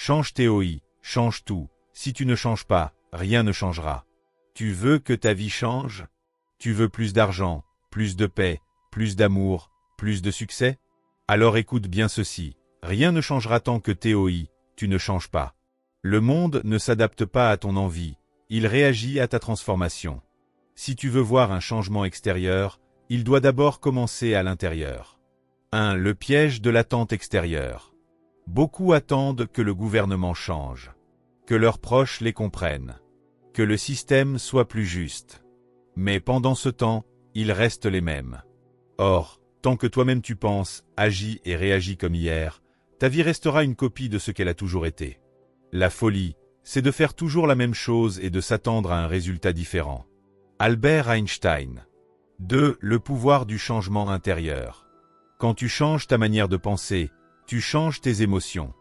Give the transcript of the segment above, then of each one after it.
Change TOI, change tout. Si tu ne changes pas, rien ne changera. Tu veux que ta vie change? Tu veux plus d'argent, plus de paix, plus d'amour, plus de succès? Alors écoute bien ceci. Rien ne changera tant que TOI, tu ne changes pas. Le monde ne s'adapte pas à ton envie, il réagit à ta transformation. Si tu veux voir un changement extérieur, il doit d'abord commencer à l'intérieur. 1. Le piège de l'attente extérieure. Beaucoup attendent que le gouvernement change, que leurs proches les comprennent, que le système soit plus juste. Mais pendant ce temps, ils restent les mêmes. Or, tant que toi-même tu penses, agis et réagis comme hier, ta vie restera une copie de ce qu'elle a toujours été. La folie, c'est de faire toujours la même chose et de s'attendre à un résultat différent. Albert Einstein. 2. Le pouvoir du changement intérieur. Quand tu changes ta manière de penser, tu changes tes émotions.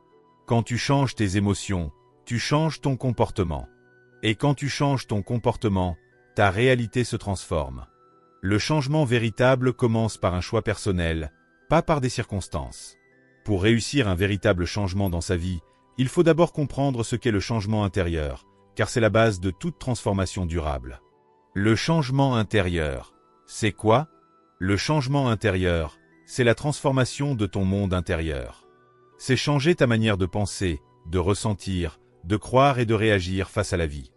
Quand tu changes tes émotions, tu changes ton comportement. Et quand tu changes ton comportement, ta réalité se transforme. Le changement véritable commence par un choix personnel, pas par des circonstances. Pour réussir un véritable changement dans sa vie, il faut d'abord comprendre ce qu'est le changement intérieur, car c'est la base de toute transformation durable. Le changement intérieur, c'est quoi? Le changement intérieur, c'est la transformation de ton monde intérieur. C'est changer ta manière de penser, de ressentir, de croire et de réagir face à la vie.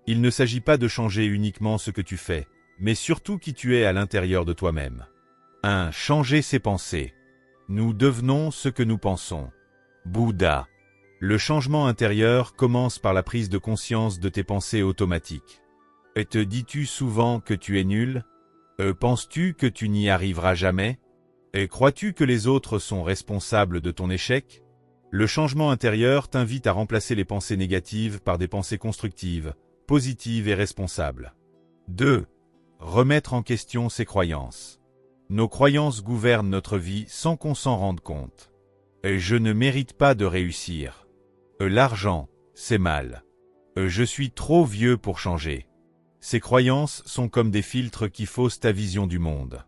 Il ne s'agit pas de changer uniquement ce que tu fais, mais surtout qui tu es à l'intérieur de toi-même. 1. Changer ses pensées. Nous devenons ce que nous pensons. Bouddha. Le changement intérieur commence par la prise de conscience de tes pensées automatiques. Et te dis-tu souvent que tu es nul? Penses-tu que tu n'y arriveras jamais? Et crois-tu que les autres sont responsables de ton échec? Le changement intérieur t'invite à remplacer les pensées négatives par des pensées constructives, positives et responsables. 2. Remettre en question ses croyances. Nos croyances gouvernent notre vie sans qu'on s'en rende compte. Je ne mérite pas de réussir. L'argent, c'est mal. Je suis trop vieux pour changer. Ces croyances sont comme des filtres qui faussent ta vision du monde.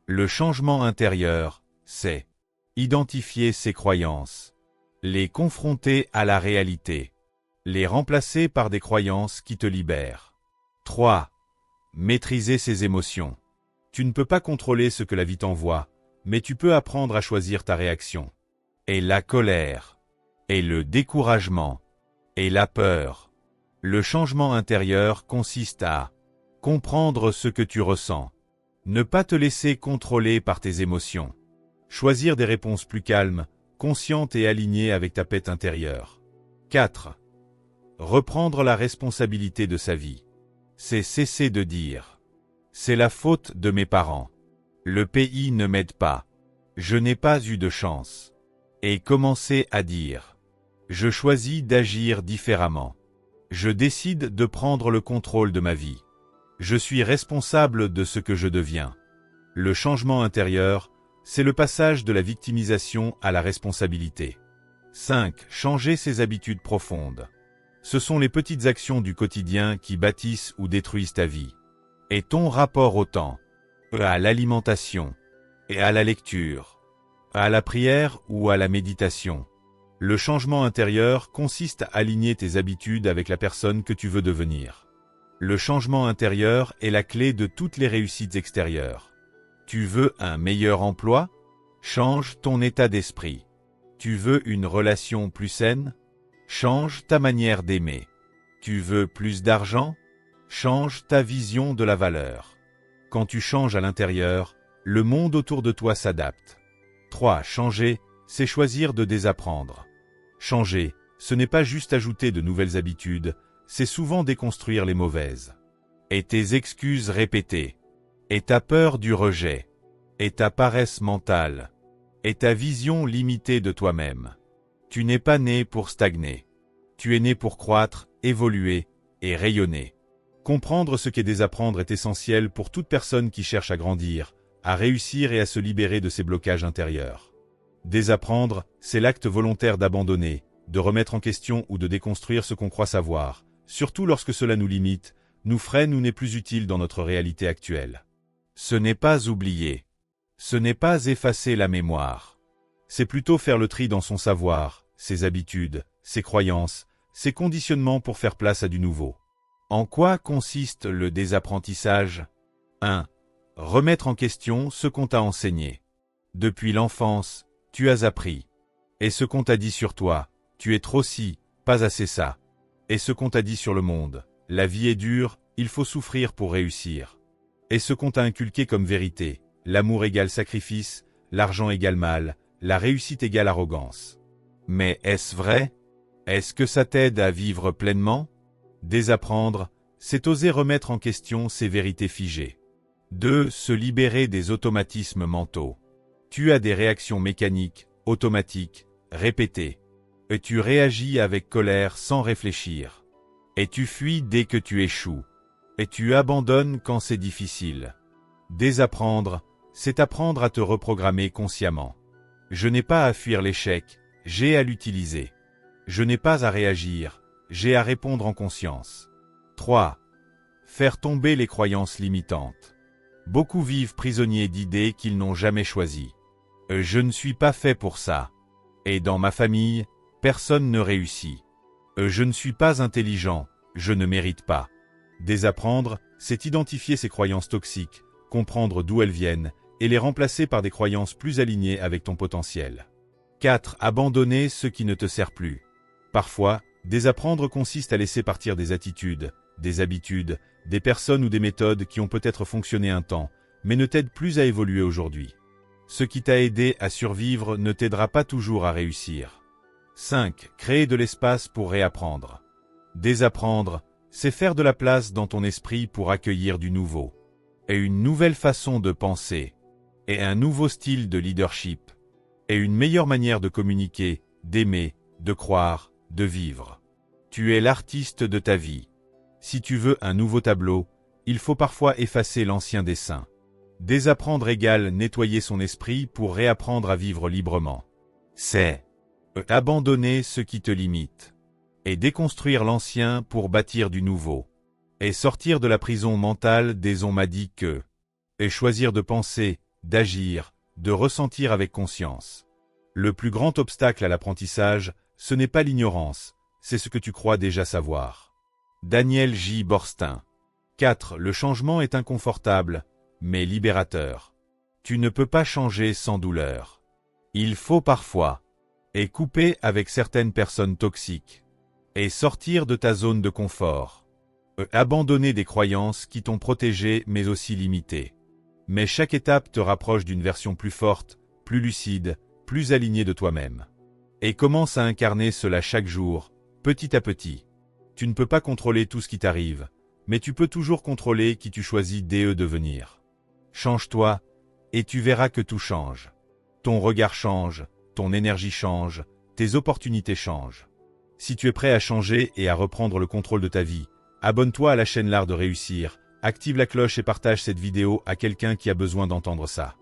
Le changement intérieur, c'est identifier ses croyances, les confronter à la réalité, les remplacer par des croyances qui te libèrent. 3. Maîtriser ses émotions. Tu ne peux pas contrôler ce que la vie t'envoie, mais tu peux apprendre à choisir ta réaction. Et la colère, et le découragement, et la peur. Le changement intérieur consiste à comprendre ce que tu ressens, ne pas te laisser contrôler par tes émotions, choisir des réponses plus calmes, conscientes et alignées avec ta paix intérieure. 4. Reprendre la responsabilité de sa vie. C'est cesser de dire « C'est la faute de mes parents. Le pays ne m'aide pas. Je n'ai pas eu de chance. » Et commencer à dire « Je choisis d'agir différemment. Je décide de prendre le contrôle de ma vie. Je suis responsable de ce que je deviens. » Le changement intérieur, c'est le passage de la victimisation à la responsabilité. 5. Changer ses habitudes profondes. Ce sont les petites actions du quotidien qui bâtissent ou détruisent ta vie. Et ton rapport au temps, à l'alimentation, et à la lecture, à la prière ou à la méditation. Le changement intérieur consiste à aligner tes habitudes avec la personne que tu veux devenir. Le changement intérieur est la clé de toutes les réussites extérieures. Tu veux un meilleur emploi? Change ton état d'esprit. Tu veux une relation plus saine? Change ta manière d'aimer. Tu veux plus d'argent? Change ta vision de la valeur. Quand tu changes à l'intérieur, le monde autour de toi s'adapte. 3. Changer, c'est choisir de désapprendre. Changer, ce n'est pas juste ajouter de nouvelles habitudes, c'est souvent déconstruire les mauvaises. Et tes excuses répétées, et ta peur du rejet, et ta paresse mentale, et ta vision limitée de toi-même. Tu n'es pas né pour stagner. Tu es né pour croître, évoluer et rayonner. Comprendre ce qu'est désapprendre est essentiel pour toute personne qui cherche à grandir, à réussir et à se libérer de ses blocages intérieurs. Désapprendre, c'est l'acte volontaire d'abandonner, de remettre en question ou de déconstruire ce qu'on croit savoir, surtout lorsque cela nous limite, nous freine ou n'est plus utile dans notre réalité actuelle. Ce n'est pas oublier. Ce n'est pas effacer la mémoire. C'est plutôt faire le tri dans son savoir, ses habitudes, ses croyances, ses conditionnements pour faire place à du nouveau. En quoi consiste le désapprentissage? 1. Remettre en question ce qu'on t'a enseigné. Depuis l'enfance, tu as appris. Et ce qu'on t'a dit sur toi, tu es trop ci, pas assez ça. Et ce qu'on t'a dit sur le monde, la vie est dure, il faut souffrir pour réussir. Et ce qu'on t'a inculqué comme vérité, l'amour égale sacrifice, l'argent égale mal, la réussite égale arrogance. Mais est-ce vrai? Est-ce que ça t'aide à vivre pleinement? Désapprendre, c'est oser remettre en question ces vérités figées. 2. Se libérer des automatismes mentaux. Tu as des réactions mécaniques, automatiques, répétées. Et tu réagis avec colère sans réfléchir. Et tu fuis dès que tu échoues. Et tu abandonnes quand c'est difficile. Désapprendre, c'est apprendre à te reprogrammer consciemment. Je n'ai pas à fuir l'échec, j'ai à l'utiliser. Je n'ai pas à réagir, j'ai à répondre en conscience. 3. Faire tomber les croyances limitantes. Beaucoup vivent prisonniers d'idées qu'ils n'ont jamais choisies. Je ne suis pas fait pour ça. Et dans ma famille, personne ne réussit. Je ne suis pas intelligent, je ne mérite pas. Désapprendre, c'est identifier ces croyances toxiques, comprendre d'où elles viennent, et les remplacer par des croyances plus alignées avec ton potentiel. 4. Abandonner ce qui ne te sert plus. Parfois, désapprendre consiste à laisser partir des attitudes, des habitudes, des personnes ou des méthodes qui ont peut-être fonctionné un temps, mais ne t'aident plus à évoluer aujourd'hui. Ce qui t'a aidé à survivre ne t'aidera pas toujours à réussir. 5. Créer de l'espace pour réapprendre. Désapprendre, c'est faire de la place dans ton esprit pour accueillir du nouveau. Et une nouvelle façon de penser. Et un nouveau style de leadership. Et une meilleure manière de communiquer, d'aimer, de croire, de vivre. Tu es l'artiste de ta vie. Si tu veux un nouveau tableau, il faut parfois effacer l'ancien dessin. Désapprendre égale nettoyer son esprit pour réapprendre à vivre librement. C'est abandonner ce qui te limite. Et déconstruire l'ancien pour bâtir du nouveau. Et sortir de la prison mentale des on m'a dit que. Et choisir de penser, d'agir, de ressentir avec conscience. Le plus grand obstacle à l'apprentissage, ce n'est pas l'ignorance, c'est ce que tu crois déjà savoir. Daniel J. Borstin. 4. Le changement est inconfortable, mais libérateur. Tu ne peux pas changer sans douleur. Il faut parfois et couper avec certaines personnes toxiques. Et sortir de ta zone de confort. Abandonner des croyances qui t'ont protégé mais aussi limité. Mais chaque étape te rapproche d'une version plus forte, plus lucide, plus alignée de toi-même. Et commence à incarner cela chaque jour, petit à petit. Tu ne peux pas contrôler tout ce qui t'arrive, mais tu peux toujours contrôler qui tu choisis devenir. Change-toi, et tu verras que tout change. Ton regard change, ton énergie change, tes opportunités changent. Si tu es prêt à changer et à reprendre le contrôle de ta vie, abonne-toi à la chaîne L'Art de Réussir, active la cloche et partage cette vidéo à quelqu'un qui a besoin d'entendre ça.